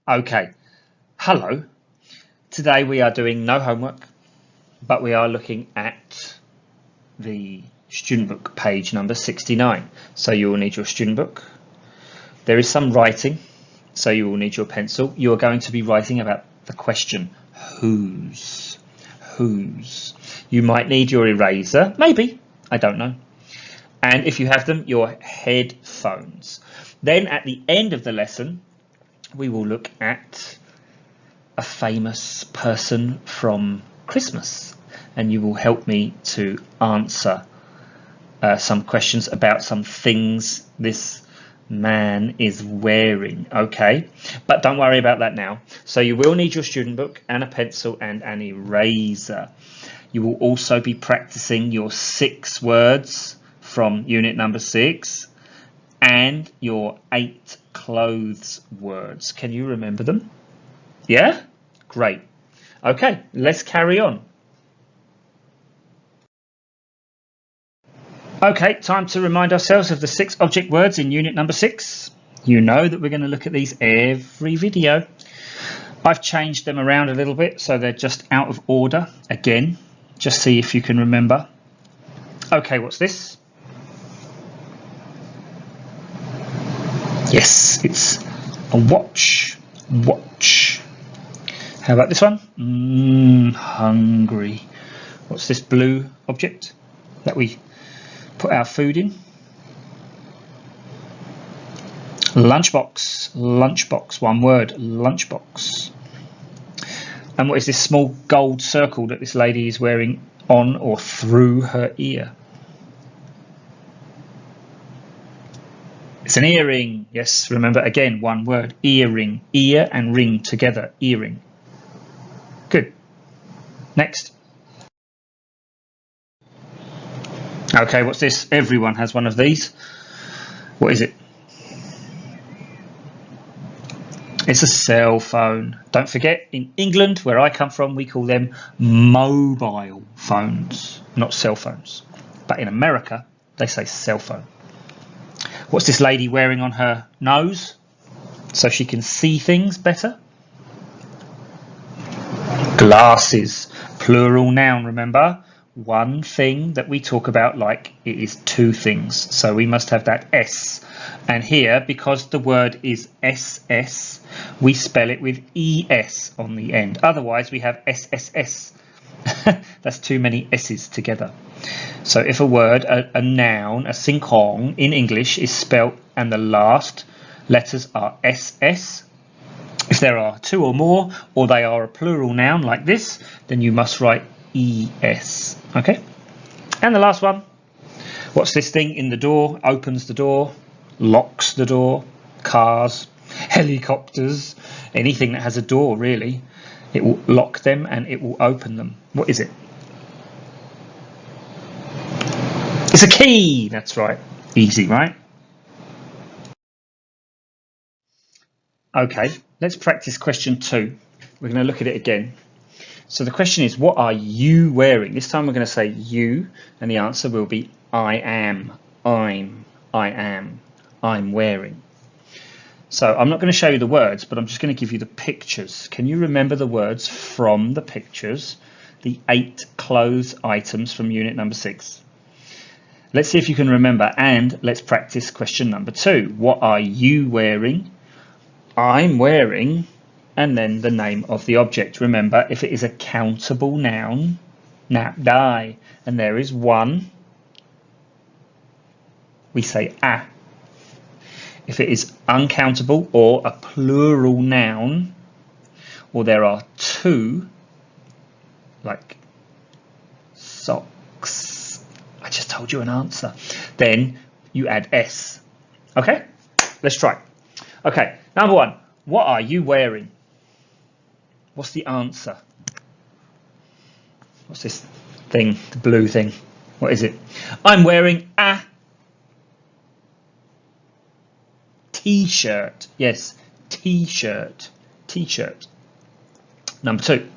Okay, hello. Today we are doing no homework, but we are looking at the student book, page number 69. So you will need your student book. There is some writing, so you will need your pencil. You are going to be writing about the question, whose? Whose? You might need your eraser, maybe, I don't know. And if you have them, your headphones. Then at the end of the lesson, we will look at a famous person from Christmas, and you will help me to answer some questions about some things this man is wearing. Okay, but don't worry about that now. So you will need your student book and a pencil and an eraser. You will also be practicing your 6 words from unit number 6 and your 8 clothes words. Can you remember them? Yeah? Great. Okay, let's carry on. Okay, time to remind ourselves of the 6 object words in unit number 6. You know that we're going to look at these every video. I've changed them around a little bit so they're just out of order again. Just see if you can remember. Okay, what's this? Yes, it's a watch. Watch. How about this one? Hungry. What's this blue object that we put our food in? Lunchbox. Lunchbox. One word. Lunchbox. And what is this small gold circle that this lady is wearing on or through her ear? It's an earring. Yes, remember again, one word. Earring. Ear and ring together. Earring. Good. Next. Okay, what's this? Everyone has one of these. What is it? It's a cell phone. Don't forget, in England, where I come from, we call them mobile phones, not cell phones. But in America, they say cell phone. What's this lady wearing on her nose so she can see things better? Glasses. Plural noun, remember? One thing that we talk about like it is 2 things. So we must have that S. And here, because the word is SS, we spell it with ES on the end. Otherwise, we have SSS. That's too many S's together. So if a word, a noun, a sing-kong in English is spelt and the last letters are SS, if there are 2 or more, or they are a plural noun like this, then you must write ES. Okay? And the last one. What's this thing in the door? Opens the door, locks the door, cars, helicopters, anything that has a door really. It will lock them and it will open them. What is it? It's a key. That's right. Easy, right? Okay, let's practice question 2. We're going to look at it again. So the question is, what are you wearing? This time we're going to say you, and the answer will be I am, I am, I'm wearing. So I'm not going to show you the words, but I'm just going to give you the pictures. Can you remember the words from the pictures? The 8 clothes items from unit number 6. Let's see if you can remember, and let's practice question number 2. What are you wearing? I'm wearing, and then the name of the object. Remember, if it is a countable noun, nap die, and there is 1, we say a. If it is uncountable or a plural noun, or there are 2, like socks, I just told you an answer, then you add S. Okay, let's try. Okay, number 1, what are you wearing? What's the answer? What's this thing, the blue thing? What is it? I'm wearing a T-shirt. Yes, T-shirt. T-shirt. Number 2.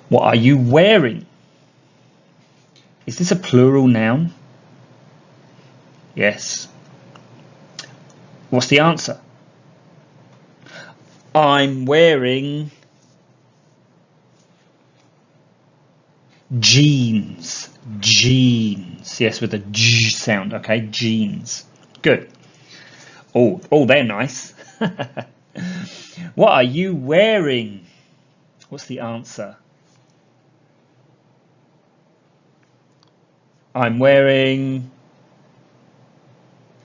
What are you wearing? Is this a plural noun? Yes. What's the answer? I'm wearing jeans. Jeans. Yes, with a G sound. Okay, jeans. Good. Oh, they're nice. What are you wearing? What's the answer? I'm wearing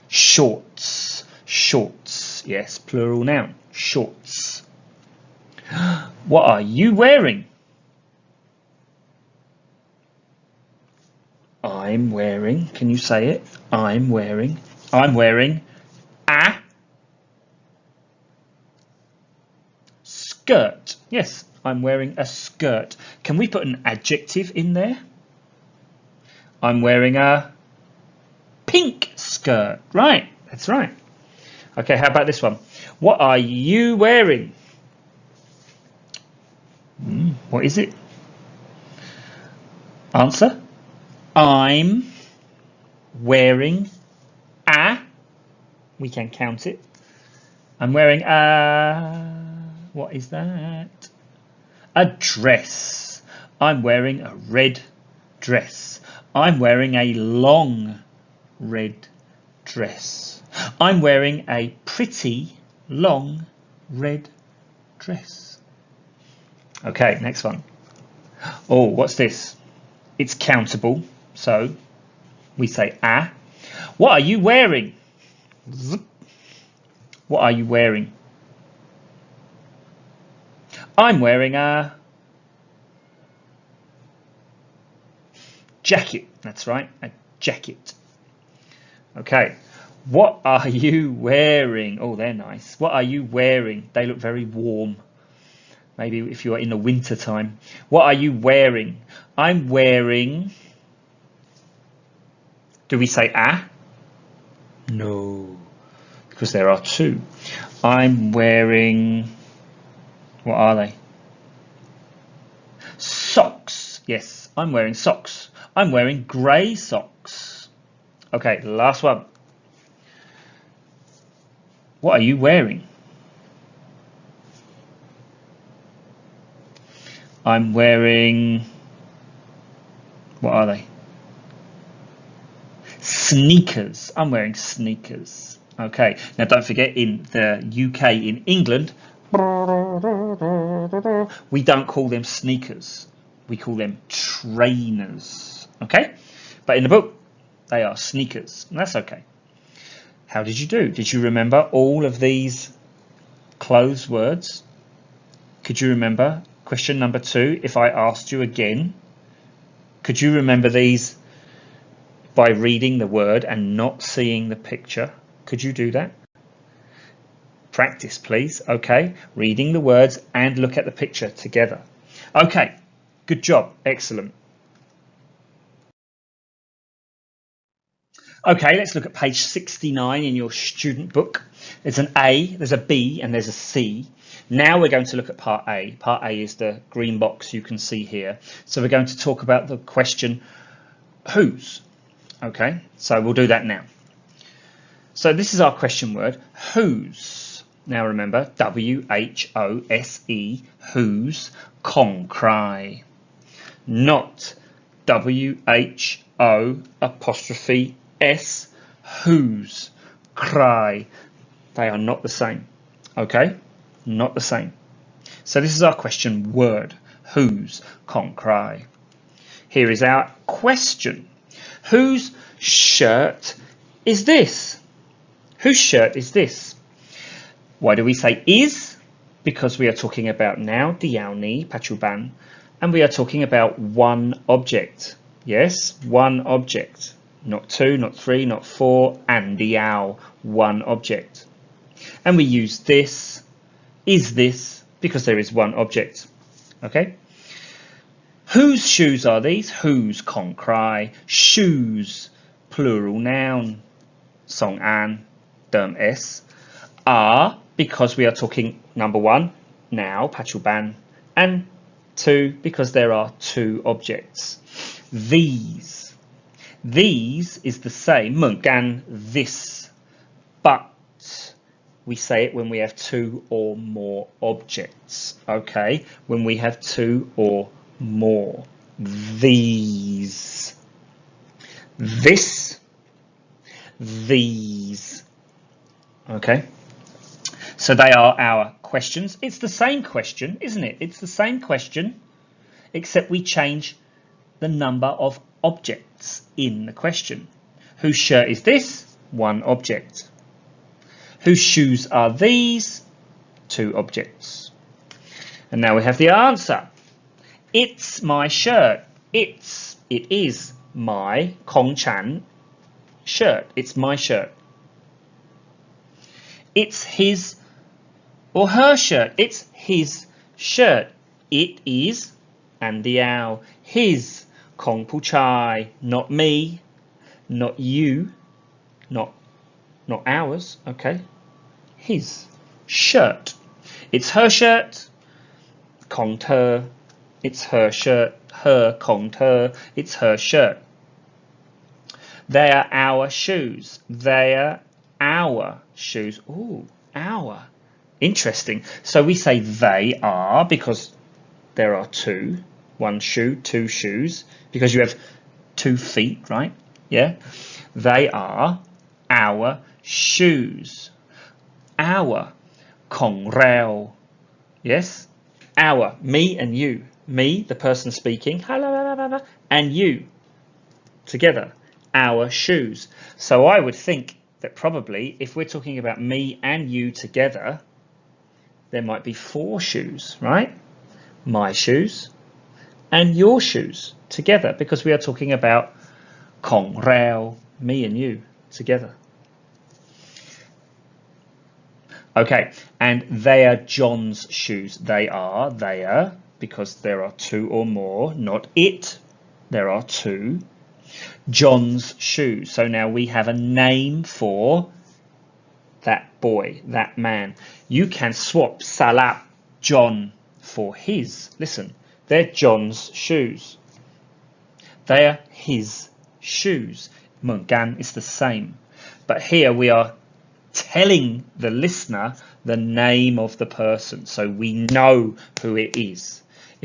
shorts. Shorts. Yes, plural noun. Shorts. What are you wearing? I'm wearing. Can you say it? I'm wearing a skirt. Yes, I'm wearing a skirt. Can we put an adjective in there? I'm wearing a pink skirt. Right, that's right. Okay, how about this one? What are you wearing? What is it? Answer. I'm wearing a, we can count it. I'm wearing a, what is that? A dress. I'm wearing a red dress. I'm wearing a long red dress. I'm wearing a pretty long red dress. Okay, next one. Oh, what's this? It's countable, so we say a. What are you wearing? Zip. What are you wearing? I'm wearing a jacket. That's right, a jacket. Okay, what are you wearing? Oh, they're nice. What are you wearing? They look very warm. Maybe if you're in the winter time. What are you wearing? I'm wearing... Do we say a? No, because there are two. I'm wearing... What are they? Socks. Yes, I'm wearing socks. I'm wearing grey socks. Okay, last one. What are you wearing? I'm wearing... What are they? Sneakers. I'm wearing sneakers. Okay, now don't forget, in the UK, in England, we don't call them sneakers. We call them trainers. Okay? But in the book, they are sneakers. And that's okay. How did you do? Did you remember all of these closed words? Could you remember question number 2? If I asked you again, could you remember these by reading the word and not seeing the picture? Could you do that? Practice, please. Okay, reading the words and look at the picture together. Okay, good job. Excellent. Okay, let's look at page 69 in your student book. There's an A, there's a B, and there's a C. Now we're going to look at part A. Part A is the green box you can see here. So we're going to talk about the question, whose? Okay, so we'll do that now. So this is our question word, whose. Now remember, W-H-O-S-E, whose, Kong cry. Not W-H-O apostrophe S, whose, cry. They are not the same. Okay, not the same. So this is our question word, whose, Kong cry. Here is our question. Whose shirt is this? Whose shirt is this? Why do we say is? Because we are talking about now, diao ni, pachuban, and we are talking about one object. Yes, one object. Not 2, not 3, not 4, and diao, one object. And we use this, is this, because there is one object. Okay? Whose shoes are these? Whose, Kong cry. Shoes, plural noun, song an, term s, are, because we are talking number 1, now, pachuban, and 2, because there are 2 objects. These. These is the same, เหมือนกัน this, but we say it when we have two or more objects, okay? When we have two or more. These, this, these, okay? So they are our questions. It's the same question, isn't it? It's the same question, except we change the number of objects in the question. Whose shirt is this? One object. Whose shoes are these? Two objects. And now we have the answer. It's my shirt. It is my ของฉัน shirt. It's my shirt. It's his or her shirt. It's his shirt. It is and the owl. His ของผู้ชาย not me, not you, not ours, okay? His shirt. It's her shirt. ของเธอ It's her shirt. Her ของเธอ It's her shirt. They are our shoes. They are our shoes. Ooh, our. Interesting. So we say they are because there are two. One shoe, two shoes. Because you have 2 feet, right? Yeah? They are our shoes. Our ของเรา Yes? Our, me and you. Me, the person speaking, and you together. Our shoes. So I would think that probably if we're talking about me and you together, there might be 4 shoes, right? My shoes and your shoes together because we are talking about ของเรา me and you together. Okay, and they are John's shoes. They are because there are 2 or more, not it. There are 2. John's shoes. So now we have a name for that boy, that man. You can swap salap John for his. Listen, they're John's shoes. They are his shoes. เหมือนกัน is the same. But here we are telling the listener the name of the person so we know who it is.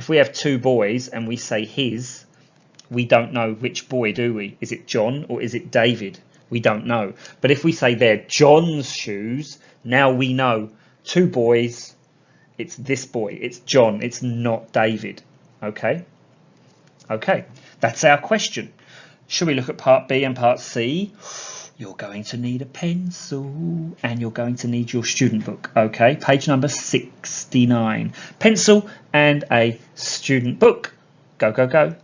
If we have 2 boys and we say his, we don't know which boy, do we? Is it John or is it David? We don't know. But if we say they're John's shoes, now we know 2 boys, it's this boy, it's John, it's not David. Okay? Okay, that's our question. Should we look at part B and part C? You're going to need a pencil and you're going to need your student book. Okay, page number 69. Pencil and a student book. Go, go, go.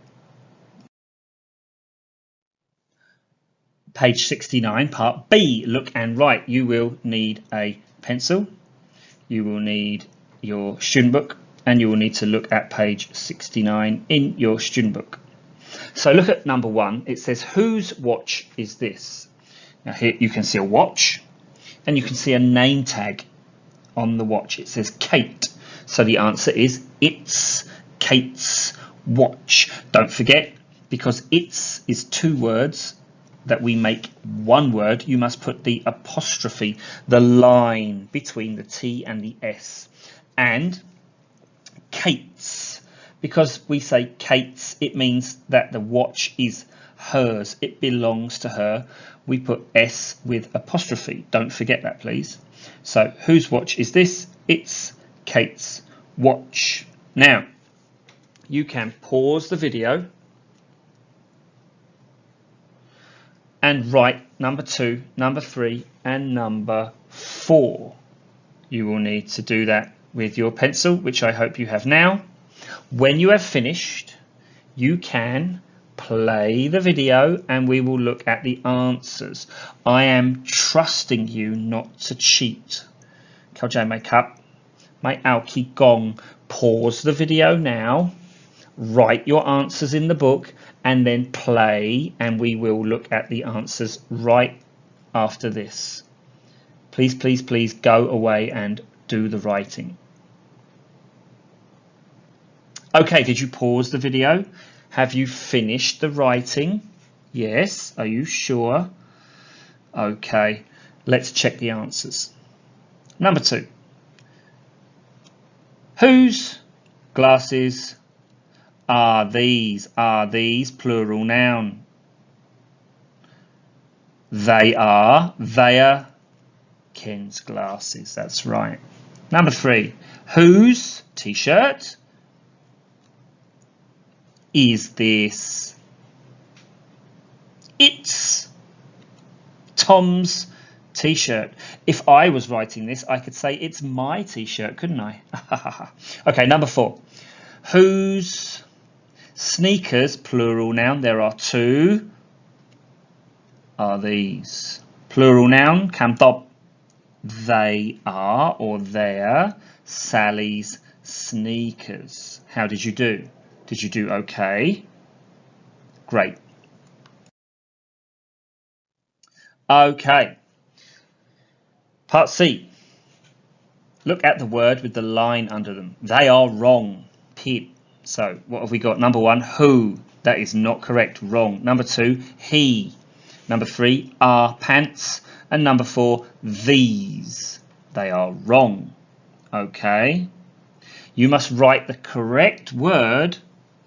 Page 69, part B. Look and write. You will need a pencil. You will need your student book and you will need to look at page 69 in your student book. So look at number 1. It says, whose watch is this? Now here you can see a watch and you can see a name tag on the watch. It says Kate. So the answer is it's Kate's watch. Don't forget, because it's is 2 words that we make 1 word, you must put the apostrophe, the line between the T and the S. And Kate's, because we say Kate's, it means that the watch is hers. It belongs to her. We put S with apostrophe. Don't forget that, please. So whose watch is this? It's Kate's watch. Now, you can pause the video and write number 2, number 3, and number 4. You will need to do that with your pencil, which I hope you have now. When you have finished, you can play the video and we will look at the answers. I am trusting you not to cheat. เข้าใจไหมครับ ไม่เอาขี้โกง Pause the video now. Write your answers in the book and then play and we will look at the answers right after this. Please, please, please go away and do the writing. Okay, did you pause the video? Have you finished the writing? Yes, are you sure? Okay, let's check the answers. Number 2. Whose glasses are these? Are these plural noun? They are Ken's glasses. That's right. Number 3. Whose t-shirt is this? It's Tom's t-shirt. If I was writing this, I could say it's my t-shirt, couldn't I? Okay, number 4. Whose sneakers, plural noun, there are 2, are these? Plural noun, cam top. They are, or they're, Sally's sneakers. How did you do? Did you do okay? Great. Okay. Part C. Look at the word with the line under them. They are wrong. Pip. So what have we got? Number 1, who. That is not correct. Wrong. Number 2, he. Number 3, are pants. And number 4, these. They are wrong. Okay. You must write the correct word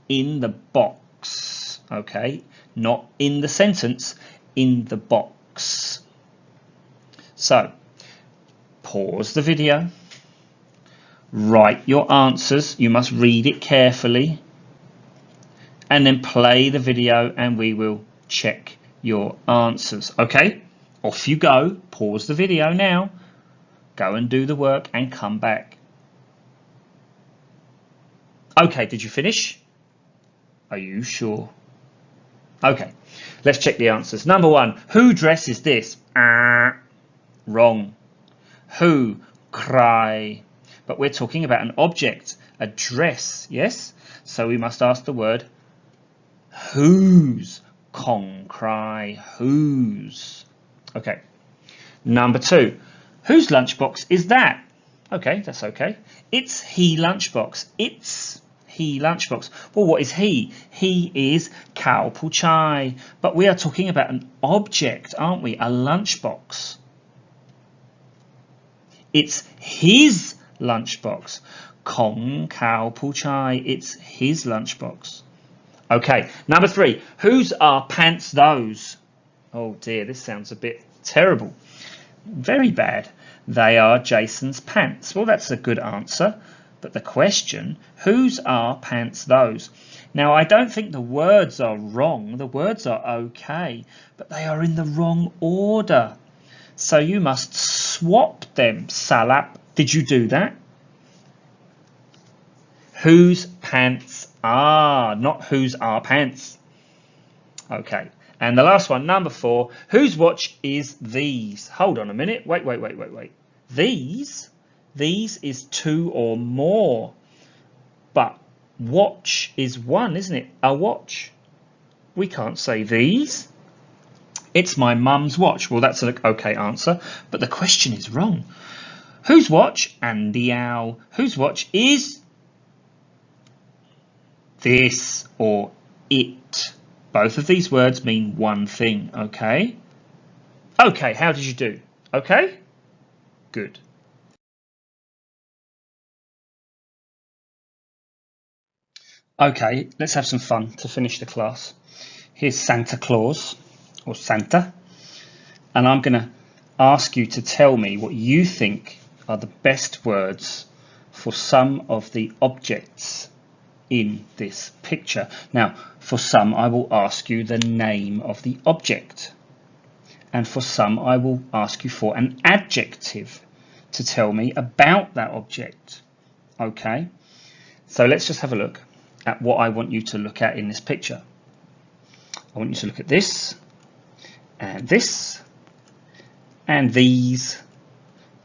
in the box. Okay. Not in the sentence, in the box. So, pause the video. Write your answers. You must read it carefully. And then play the video and we will check your answers. Okay? Off you go. Pause the video now. Go and do the work and come back. Okay, did you finish? Are you sure? Okay, let's check the answers. Number 1, who dress is this? Wrong. Who cry? But we're talking about an object, a dress, yes? So we must ask the word whose. Kong cry, whose. Okay. Number 2, whose lunchbox is that? Okay, that's okay. It's he lunchbox. It's he lunchbox. Well, what is he? He is Kao Puchai. But we are talking about an object, aren't we? A lunchbox. It's his lunchbox. Kong Kao Puchai. It's his lunchbox. Okay, number 3. Whose are pants those? Oh dear, this sounds a bit terrible. Very bad. They are Jason's pants. Well, that's a good answer. But the question, whose are pants those? Now, I don't think the words are wrong. The words are okay, but they are in the wrong order. So you must swap them. Salap. Did you do that? Whose pants are, not whose are pants. Okay. And the last one, number 4, whose watch is these? Hold on a minute. Wait. These? These is 2 or more. But watch is 1, isn't it? A watch. We can't say these. It's my mum's watch. Well, that's an okay answer. But the question is wrong. Whose watch? Andy Owl. Whose watch is this or it? Both of these words mean one thing, okay? Okay, how did you do? Okay? Good. Okay, let's have some fun to finish the class. Here's Santa Claus, or Santa, and I'm going to ask you to tell me what you think are the best words for some of the objects in this picture. Now, for some I will ask you the name of the object, and for some I will ask you for an adjective to tell me about that object. Okay, so let's just have a look at what I want you to look at in this picture. I want you to look at this, and this, and these,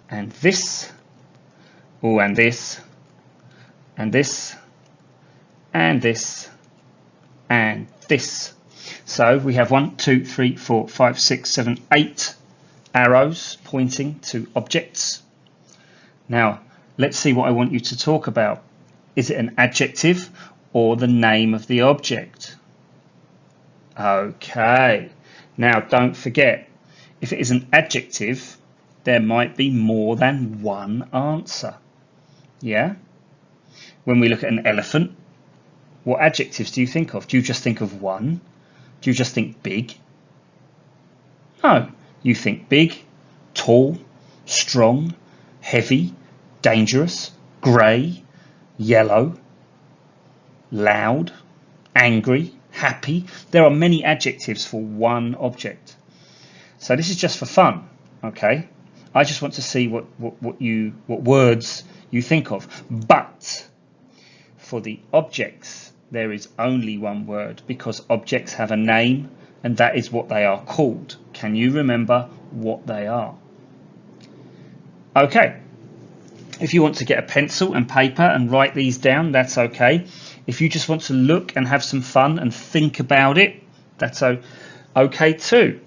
and this, oh, and this, and this, and this, and this. So we have 1, 2, 3, 4, 5, 6, 7, 8 arrows pointing to objects. Now, let's see what I want you to talk about. Is it an adjective or the name of the object? Okay. Now, don't forget, if it is an adjective, there might be more than one answer. Yeah? When we look at an elephant, what adjectives do you think of? Do you just think of one? Do you just think big? No, you think big, tall, strong, heavy, dangerous, grey, yellow, loud, angry, happy. There are many adjectives for one object. So this is just for fun, okay? I just want to see what words you think of. But for the objects, there is only one word because objects have a name and that is what they are called. Can you remember what they are? Okay. If you want to get a pencil and paper and write these down, that's okay. If you just want to look and have some fun and think about it, that's okay too.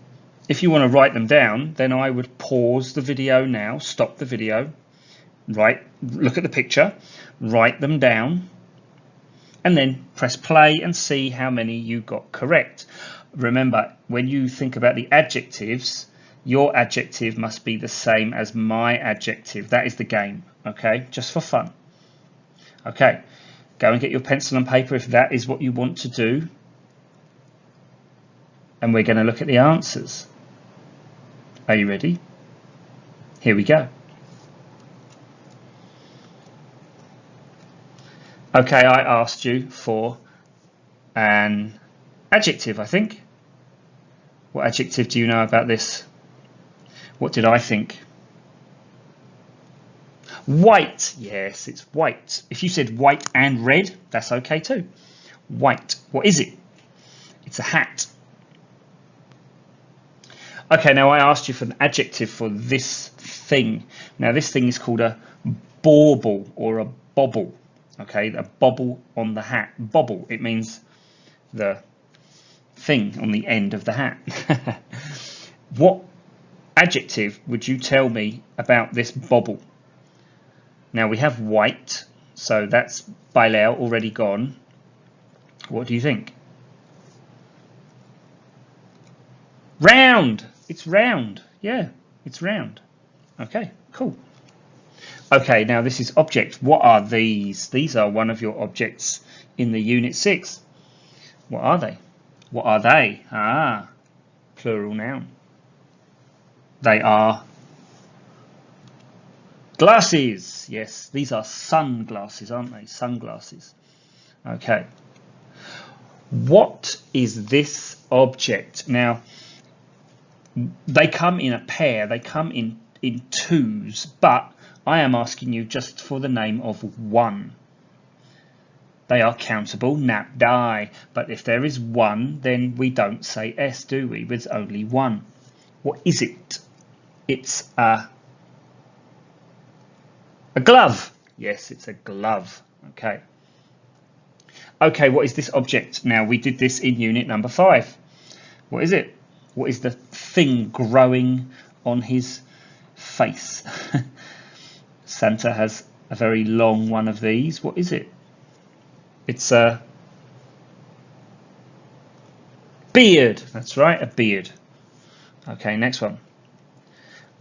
If you want to write them down, then I would pause the video now, stop the video, look at the picture, write them down, and then press play and see how many you got correct. Remember, when you think about the adjectives, your adjective must be the same as my adjective. That is the game, okay? Just for fun. Okay, go and get your pencil and paper if that is what you want to do. And we're going to look at the answers. Are you ready? Here we go. Okay, I asked you for an adjective, I think. What adjective do you know about this? What did I think? White. Yes, it's white. If you said white and red, that's okay too. White. What is it? It's a hat. Okay, now I asked you for an adjective for this thing. Now this thing is called a bauble or a bobble. Okay, a bobble on the hat. Bobble, it means the thing on the end of the hat. What adjective would you tell me about this bobble? Now we have white, so that's bailao, already gone. What do you think? Round. It's round. Yeah, it's round. Okay, cool. Okay, now this is object. What are these? These are one of your objects in the Unit 6. What are they? What are they? Ah, plural noun. They are glasses. Yes, these are sunglasses, aren't they? Sunglasses. Okay. What is this object? Now, they come in a pair. They come in twos, but I am asking you just for the name of one. They are countable, nap, die, but if there is one, then we don't say S, do we? With only one. What is it? It's a glove. Yes, it's a glove. Okay. Okay, what is this object? Now, we did this in unit number 5. What is it? What is the thing growing on his face? Santa has a very long one of these. What is it? It's a beard. That's right, a beard. Okay, next one.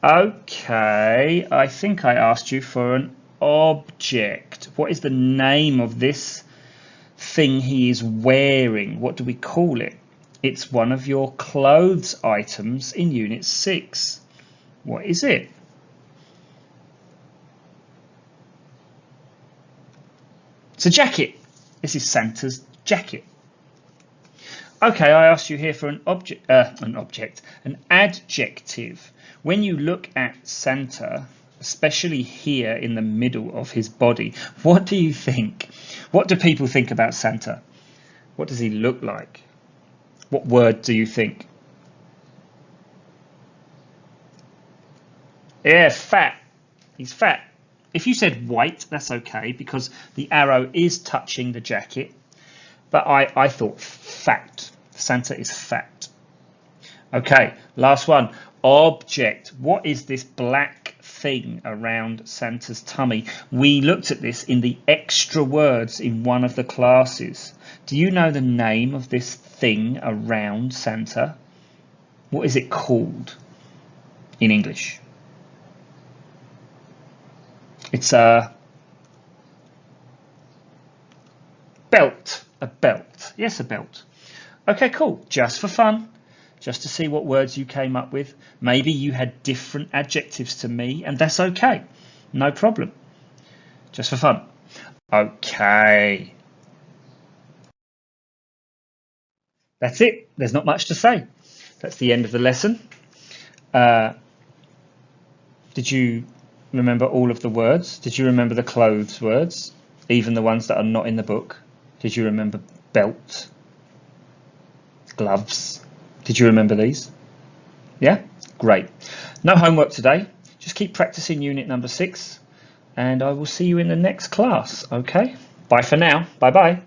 Okay, I think I asked you for an object. What is the name of this thing he is wearing? What do we call it? It's one of your clothes items in Unit 6. What is it? It's a jacket. This is Santa's jacket. Okay, I asked you here for an adjective. When you look at Santa, especially here in the middle of his body, what do you think? What do people think about Santa? What does he look like? What word do you think? Yeah, fat. He's fat. If you said white, that's okay because the arrow is touching the jacket. But I thought fat. Santa is fat. Okay, last one. Object. What is this black thing around Santa's tummy? We looked at this in the extra words in one of the classes. Do you know the name of this thing around Santa? What is it called in English? It's a belt. A belt. Yes, a belt. Okay, cool. Just for fun. Just to see what words you came up with. Maybe you had different adjectives to me, and that's okay. No problem. Just for fun. Okay. That's it. There's not much to say. That's the end of the lesson. Did you remember all of the words? Did you remember the clothes words? Even the ones that are not in the book? Did you remember belt? Gloves? Did you remember these? Yeah? Great. No homework today. Just keep practicing unit number 6 and I will see you in the next class, okay? Bye for now. Bye-bye.